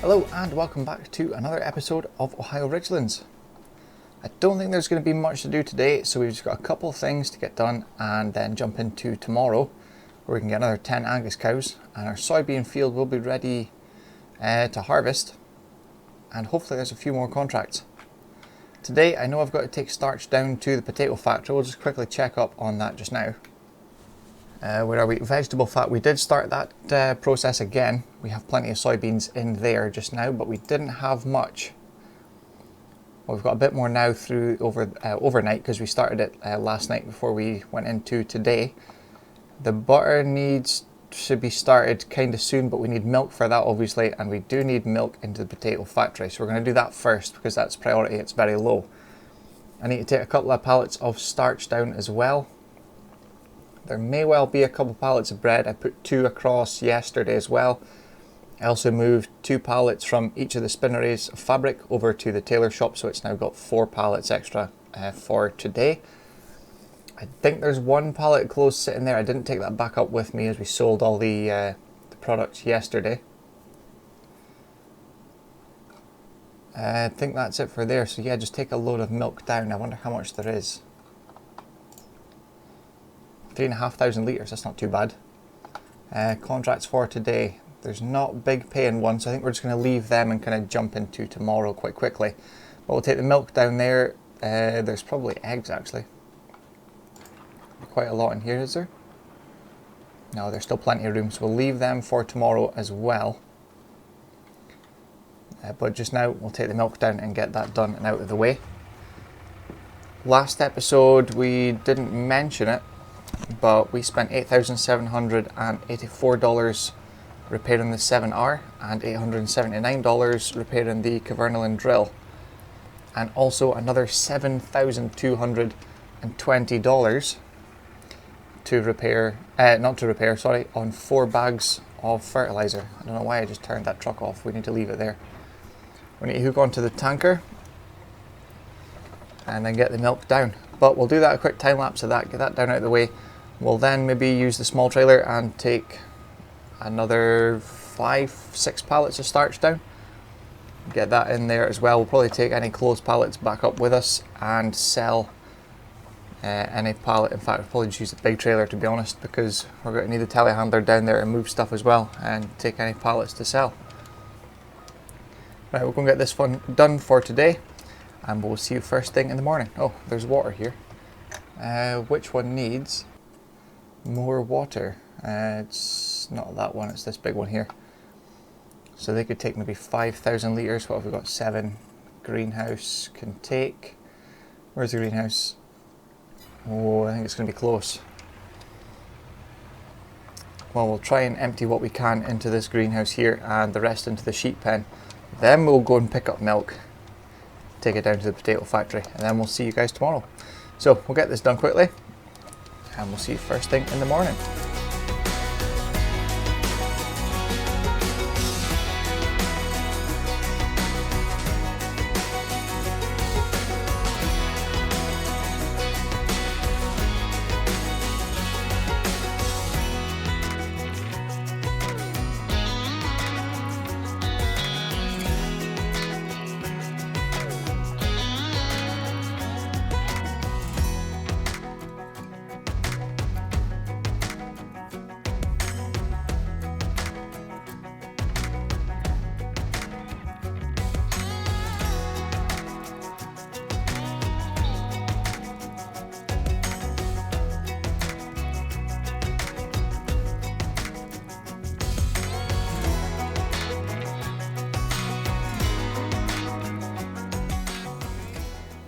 Hello and welcome back to another episode of Ohio Richlands. I don't think there's going to be much to do today, so we've just got a couple of things to get done and then jump into tomorrow where we can get another 10 Angus cows and our soybean field will be ready to harvest, and hopefully there's a few more contracts. Today I know I've got to take starch down to the potato factory. We'll just quickly check up on that just now. Where are we? Vegetable fat. We did start that process again. We have plenty of soybeans in there just now, but we didn't have much. Well, we've got a bit more now through overnight because we started it last night before we went into today. The butter should be started kind of soon, but we need milk for that obviously, and we do need milk into the potato factory. So we're going to do that first because that's priority. It's very low. I need to take a couple of pallets of starch down as well. There may well be a couple pallets of bread. I put 2 across yesterday as well. I also moved 2 pallets from each of the spinneries of fabric over to the tailor shop, so it's now got 4 pallets extra for today. I think there's 1 pallet of clothes sitting there. I didn't take that back up with me as we sold all the products yesterday. I think that's it for there. So yeah, just take a load of milk down. I wonder how much there is. 3,500 litres, that's not too bad. Contracts for today. There's not big paying ones, so I think we're just going to leave them and kind of jump into tomorrow quite quickly. But we'll take the milk down there. There's probably eggs actually. Quite a lot in here, is there? No, there's still plenty of room, so we'll leave them for tomorrow as well. But just now we'll take the milk down and get that done and out of the way. Last episode we didn't mention it, but we spent $8,784 repairing the 7R and $879 repairing the Cavernaland drill, and also another $7,220 on 4 bags of fertilizer. I don't know why I just turned that truck off. We need to leave it there. We need to hook onto the tanker and then get the milk down. But we'll do that, a quick time lapse of that, get that down out of the way. We'll then maybe use the small trailer and take another 5-6 pallets of starch down. Get that in there as well. We'll probably take any closed pallets back up with us and sell any pallet. In fact, we'll probably just use the big trailer to be honest, because we're going to need the telehandler down there and move stuff as well and take any pallets to sell. Right, we're going to get this one done for today, and we'll see you first thing in the morning. Oh, there's water here. Which one needs more water? It's not that one, it's this big one here. So they could take maybe 5,000 litres. What have we got? 7. Greenhouse can take. Where's the greenhouse? Oh, I think it's going to be close. Well, we'll try and empty what we can into this greenhouse here and the rest into the sheep pen. Then we'll go and pick up milk, take it down to the potato factory, and then we'll see you guys tomorrow. So we'll get this done quickly and we'll see you first thing in the morning.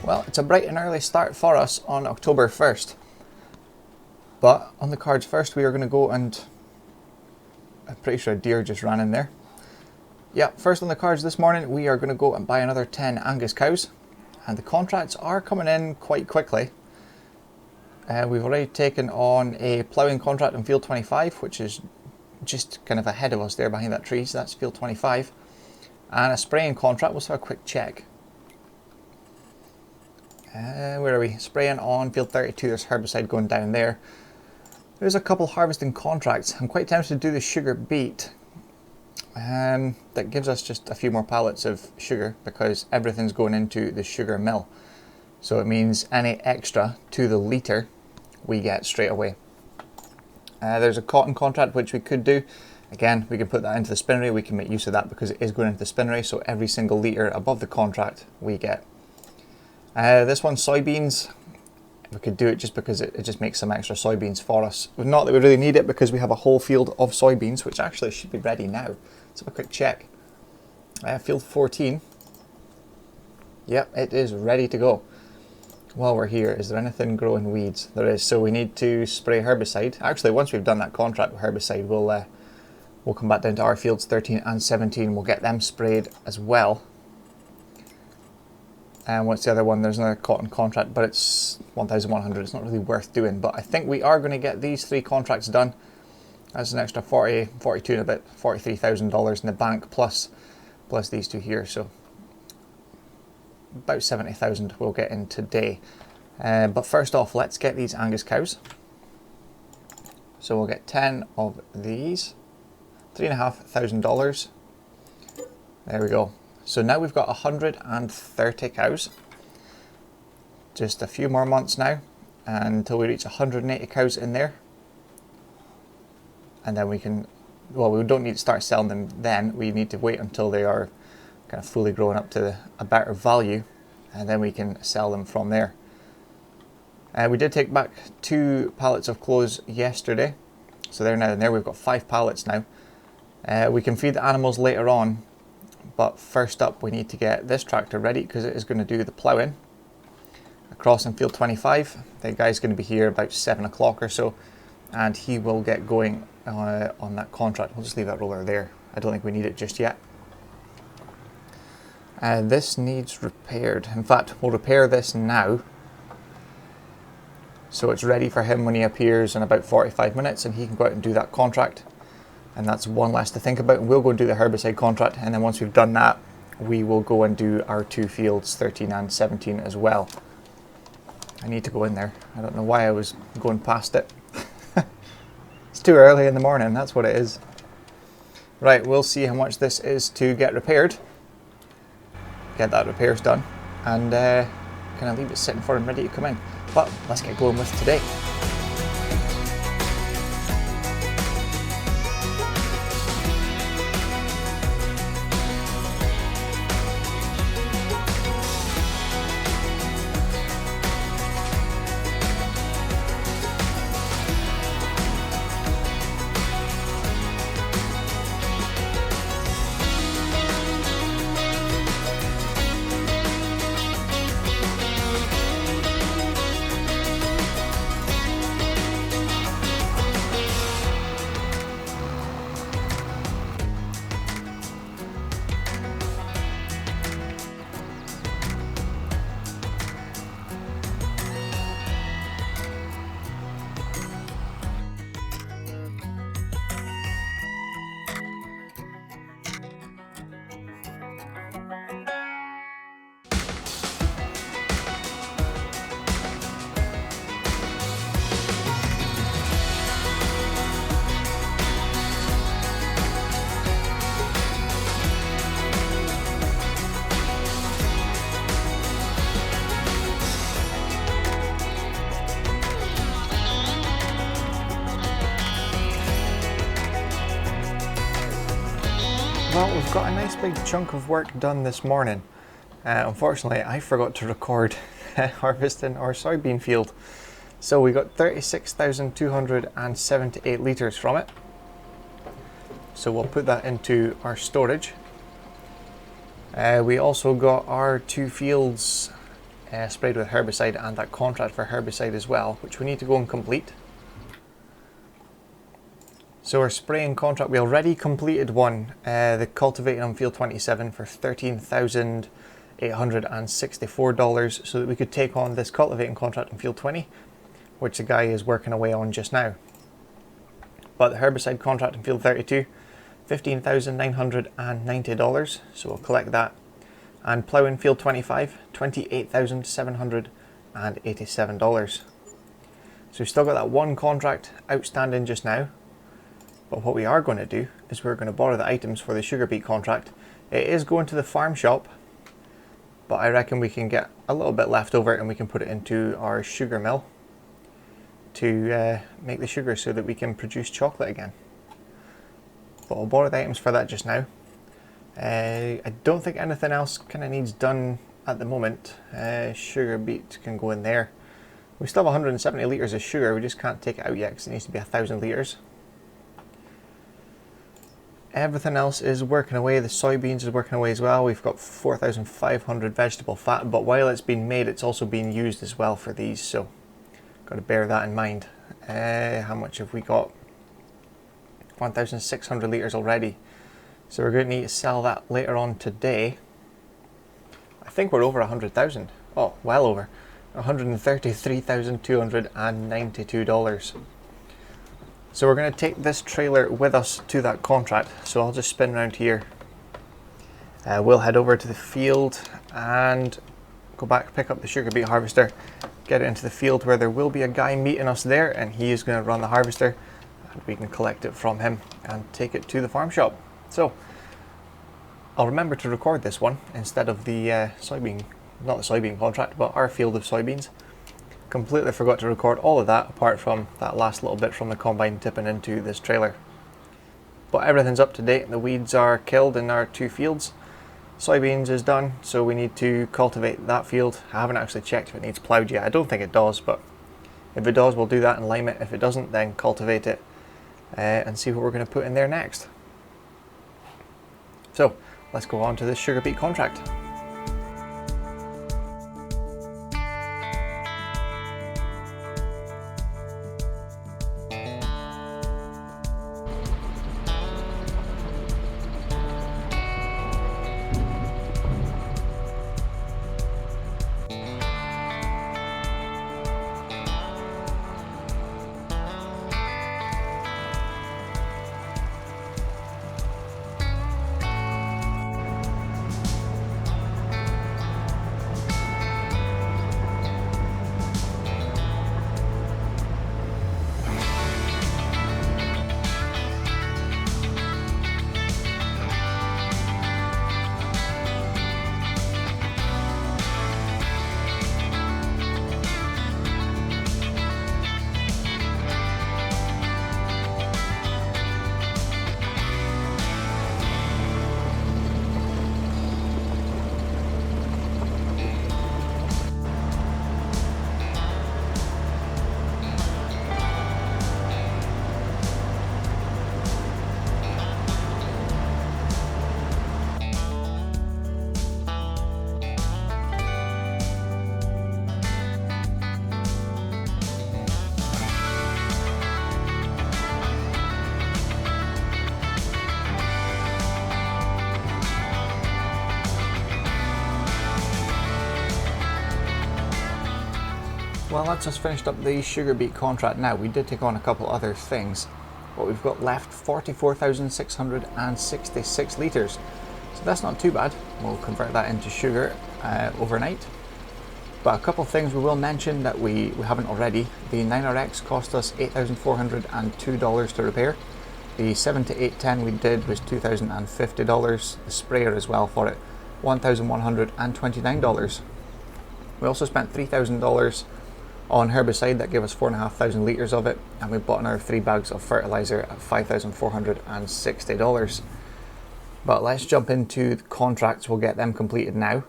Well, it's a bright and early start for us on October 1st. But on the cards first, we are going to go and... I'm pretty sure a deer just ran in there. Yeah, first on the cards this morning, we are going to go and buy another 10 Angus cows. And the contracts are coming in quite quickly. We've already taken on a ploughing contract in field 25, which is just kind of ahead of us there behind that tree. So that's field 25. And a spraying contract. We'll just have a quick check. Where are we? Spraying on field 32, there's herbicide going down there. There's a couple harvesting contracts. I'm quite tempted to do the sugar beet. That gives us just a few more pallets of sugar because everything's going into the sugar mill. So it means any extra to the litre we get straight away. There's a cotton contract which we could do. Again, we can put that into the spinnery. We can make use of that because it is going into the spinnery. So every single litre above the contract we get. This one's soybeans. We could do it just because it just makes some extra soybeans for us. Not that we really need it because we have a whole field of soybeans, which actually should be ready now. Let's have a quick check. Field 14. Yep, it is ready to go. While we're here, is there anything growing weeds? There is, so we need to spray herbicide. Actually, once we've done that contract with herbicide, we'll come back down to our fields 13 and 17. We'll get them sprayed as well. And what's the other one? There's another cotton contract, but it's 1,100. It's not really worth doing, but I think we are going to get these 3 contracts done. That's an extra 42 and a bit, $43,000 in the bank plus these 2 here. So about 70,000 we'll get in today. But first off, let's get these Angus cows. So we'll get 10 of these, $3,500. There we go. So now we've got 130 cows. Just a few more months now until we reach 180 cows in there. And then we can, well, we don't need to start selling them then. We need to wait until they are kind of fully grown up to a better value, and then we can sell them from there. We did take back 2 pallets of clothes yesterday. So they're now in there. We've got 5 pallets now. We can feed the animals later on. But first up, we need to get this tractor ready because it is going to do the ploughing across in field 25. The guy's going to be here about 7 o'clock or so, and he will get going on that contract. We'll just leave that roller there. I don't think we need it just yet. This needs repaired. In fact, we'll repair this now, so it's ready for him when he appears in about 45 minutes, and he can go out and do that contract. And that's one less to think about. We'll go and do the herbicide contract, and then once we've done that, we will go and do our 2 fields, 13 and 17 as well. I need to go in there. I don't know why I was going past it. It's too early in the morning, that's what it is. Right, we'll see how much this is to get repaired. Get that repairs done, and kind of leave it sitting for him ready to come in. But let's get going with today. Well, we've got a nice big chunk of work done this morning. Unfortunately, I forgot to record harvesting our soybean field. So we got 36,278 litres from it. So we'll put that into our storage. We also got our 2 fields sprayed with herbicide and that contract for herbicide as well, which we need to go and complete. So our spraying contract, we already completed one, the cultivating on field 27 for $13,864 so that we could take on this cultivating contract in field 20, which the guy is working away on just now. But the herbicide contract in field 32, $15,990, so we'll collect that. And ploughing field 25, $28,787. So we've still got that one contract outstanding just now. But what we are going to do is we're going to borrow the items for the sugar beet contract. It is going to the farm shop, but I reckon we can get a little bit left over and we can put it into our sugar mill to make the sugar so that we can produce chocolate again. But I'll borrow the items for that just now. I don't think anything else kind of needs done at the moment. Sugar beet can go in there. We still have 170 litres of sugar, we just can't take it out yet because it needs to be 1,000 litres. Everything else is working away. The soybeans is working away as well. We've got 4,500 vegetable fat, but while it's being made, it's also being used as well for these, so got to bear that in mind. How much have we got? 1,600 litres already. So we're going to need to sell that later on today. I think we're over 100,000. Oh, well over. $133,292. So we're going to take this trailer with us to that contract. So I'll just spin around here. We'll head over to the field and go back, pick up the sugar beet harvester, get it into the field where there will be a guy meeting us there, and he is going to run the harvester, and we can collect it from him and take it to the farm shop. So I'll remember to record this one instead of the soybean, not the soybean contract, but our field of soybeans. Completely forgot to record all of that apart from that last little bit from the combine tipping into this trailer. But everything's up to date. The weeds are killed in our two fields. Soybeans is done, so we need to cultivate that field. I haven't actually checked if it needs ploughed yet. I don't think it does, but if it does, we'll do that and lime it. If it doesn't, then cultivate it and see what we're going to put in there next. So let's go on to this sugar beet contract. Well, that's us finished up the sugar beet contract now. We did take on a couple other things, but we've got left 44,666 litres. So that's not too bad. We'll convert that into sugar overnight. But a couple of things we will mention that we haven't already. The 9RX cost us $8,402 to repair. The 7 to 810 we did was $2,050. The sprayer as well for it, $1,129. We also spent $3,000 on herbicide. That gave us 4,500 litres of it, and we bought another 3 bags of fertiliser at $5,460. But let's jump into the contracts. We'll get them completed now.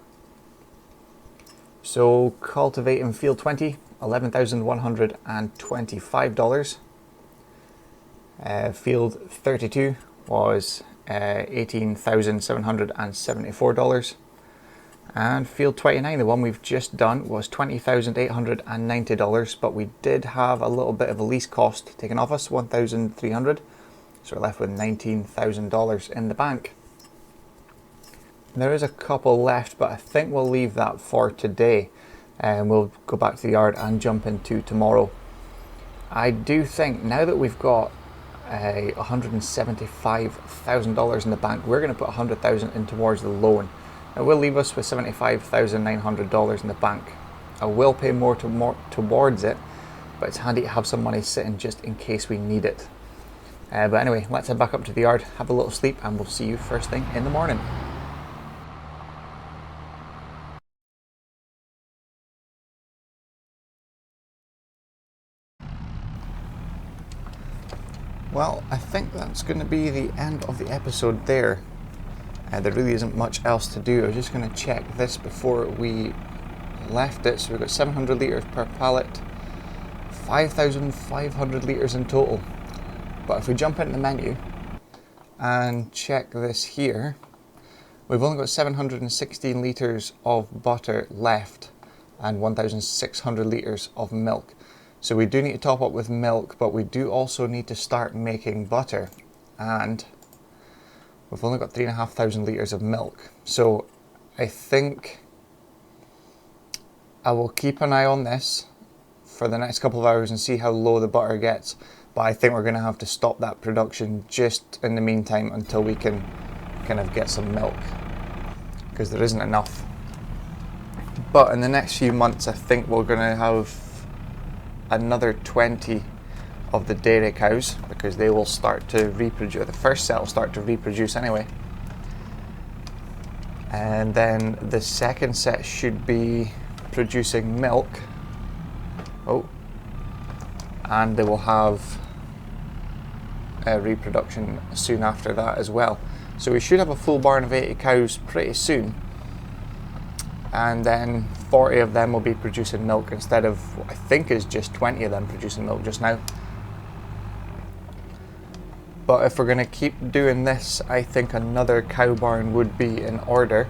So cultivating field 20, $11,125. Field 32 was $18,774. And field 29, the one we've just done, was $20,890, but we did have a little bit of a lease cost taken off us, $1,300, so we're left with $19,000 in the bank. There is a couple left, but I think we'll leave that for today, and we'll go back to the yard and jump into tomorrow. I do think now that we've got $175,000 in the bank, we're going to put $100,000 in towards the loan. It will leave us with $75,900 in the bank. I will pay more towards it, but it's handy to have some money sitting just in case we need it. But anyway, let's head back up to the yard, have a little sleep, and we'll see you first thing in the morning. Well, I think that's going to be the end of the episode there. There really isn't much else to do. I was just going to check this before we left it. So we've got 700 litres per pallet, 5,500 litres in total. But if we jump into the menu and check this here, we've only got 716 litres of butter left and 1,600 litres of milk. So we do need to top up with milk, but we do also need to start making butter. And we've only got 3,500 litres of milk. So I think I will keep an eye on this for the next couple of hours and see how low the butter gets. But I think we're going to have to stop that production just in the meantime until we can kind of get some milk, because there isn't enough. But in the next few months, I think we're going to have another 20 of the dairy cows, because they will start to reproduce. The first set will start to reproduce anyway. And then the second set should be producing milk. Oh. And they will have reproduction soon after that as well. So we should have a full barn of 80 cows pretty soon, and then 40 of them will be producing milk instead of what I think is just 20 of them producing milk just now. But if we're going to keep doing this, I think another cow barn would be in order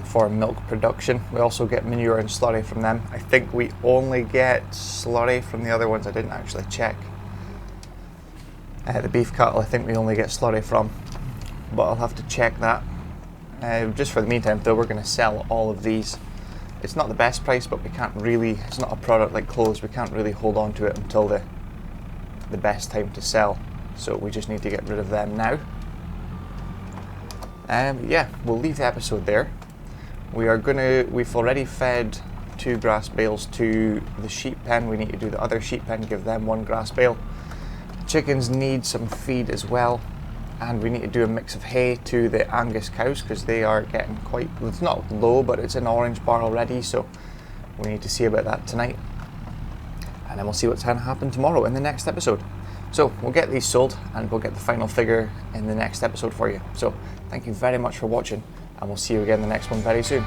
for milk production. We also get manure and slurry from them. I think we only get slurry from the other ones. I didn't actually check. The beef cattle I think we only get slurry from, but I'll have to check that. Just for the meantime though, we're going to sell all of these. It's not the best price, but we can't really, it's not a product like clothes, we can't really hold on to it until the best time to sell. So we just need to get rid of them now. Yeah, we'll leave the episode there. We've already fed 2 grass bales to the sheep pen. We need to do the other sheep pen, give them 1 grass bale. Chickens need some feed as well, and we need to do a mix of hay to the Angus cows because they are getting quite, it's not low, but it's an orange bar already, so we need to see about that tonight. And then we'll see what's going to happen tomorrow in the next episode. So we'll get these sold and we'll get the final figure in the next episode for you. So thank you very much for watching, and we'll see you again in the next one very soon.